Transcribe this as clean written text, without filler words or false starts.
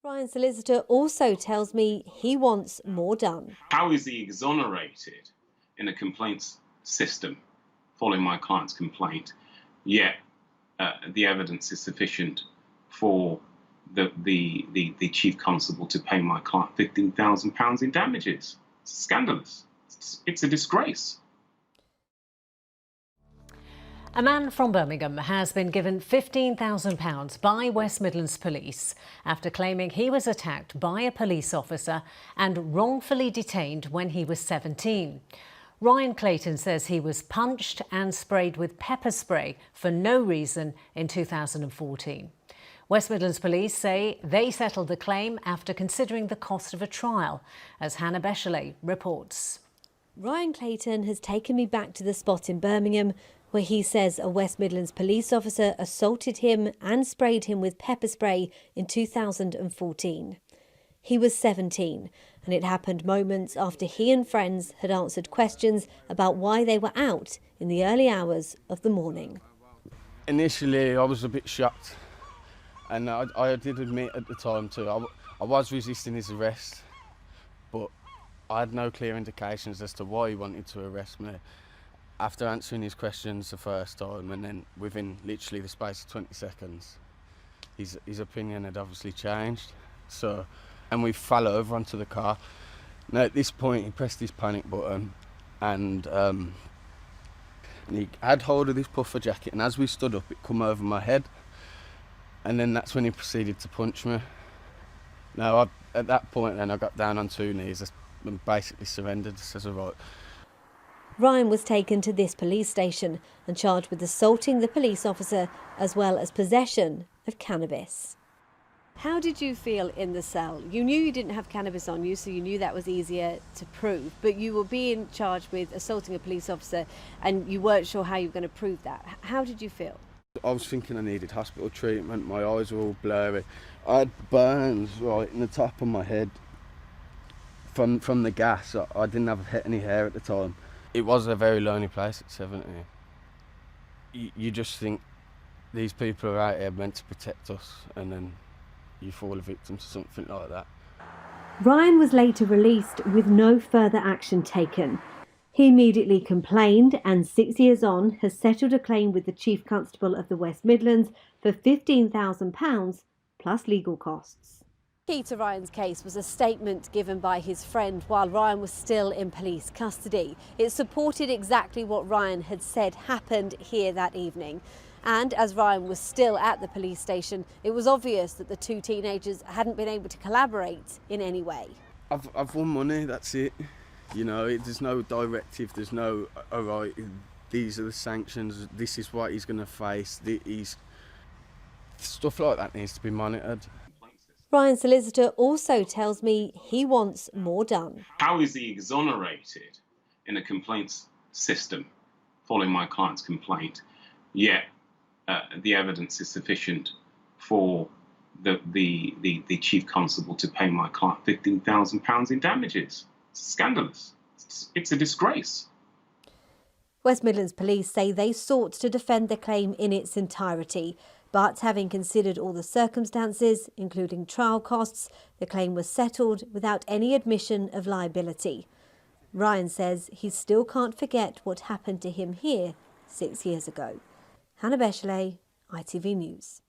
Ryan's solicitor also tells me he wants more done. How is he exonerated in a complaints system following my client's complaint, yet the evidence is sufficient for the chief constable to pay my client £15,000 in damages? It's scandalous. It's a disgrace. A man from Birmingham has been given £15,000 by West Midlands Police after claiming he was attacked by a police officer and wrongfully detained when he was 17. Ryan Clayton says he was punched and sprayed with pepper spray for no reason in 2014. West Midlands Police say they settled the claim after considering the cost of a trial, as Hannah Bechley reports. Ryan Clayton has taken me back to the spot in Birmingham where he says a West Midlands police officer assaulted him and sprayed him with pepper spray in 2014. He was 17, and it happened moments after he and friends had answered questions about why they were out in the early hours of the morning. Initially, I was a bit shocked, and I did admit at the time too, I was resisting his arrest, but I had no clear indications as to why he wanted to arrest me. After answering his questions the first time, and then within literally the space of 20 seconds, his opinion had obviously changed. And we fell over onto the car. Now at this point he pressed his panic button and he had hold of this puffer jacket, and as we stood up it come over my head, and then that's when he proceeded to punch me. Now at that point then I got down on 2 knees and basically surrendered, says alright. Ryan was taken to this police station and charged with assaulting the police officer as well as possession of cannabis. How did you feel in the cell? You knew you didn't have cannabis on you, so you knew that was easier to prove, but you were being charged with assaulting a police officer and you weren't sure how you were going to prove that. How did you feel? I was thinking I needed hospital treatment, my eyes were all blurry. I had burns right in the top of my head from the gas. I didn't have any hair at the time. It was a very lonely place at 17. You just think these people are out here meant to protect us, and then you fall a victim to something like that. Ryan was later released with no further action taken. He immediately complained and 6 years on has settled a claim with the Chief Constable of the West Midlands for £15,000 plus legal costs. Key to Ryan's case was a statement given by his friend while Ryan was still in police custody. It supported exactly what Ryan had said happened here that evening. And as Ryan was still at the police station, it was obvious that the two teenagers hadn't been able to collaborate in any way. I've won money, that's it. You know, there's no directive, there's no, all right, these are the sanctions, this is what he's going to face. Stuff like that needs to be monitored. Ryan's solicitor also tells me he wants more done. How is he exonerated in a complaints system following my client's complaint, yet the evidence is sufficient for the chief constable to pay my client £15,000 in damages? It's scandalous. It's a disgrace. West Midlands Police say they sought to defend the claim in its entirety, but having considered all the circumstances, including trial costs, the claim was settled without any admission of liability. Ryan says he still can't forget what happened to him here 6 years ago. Hannah Bechley, ITV News.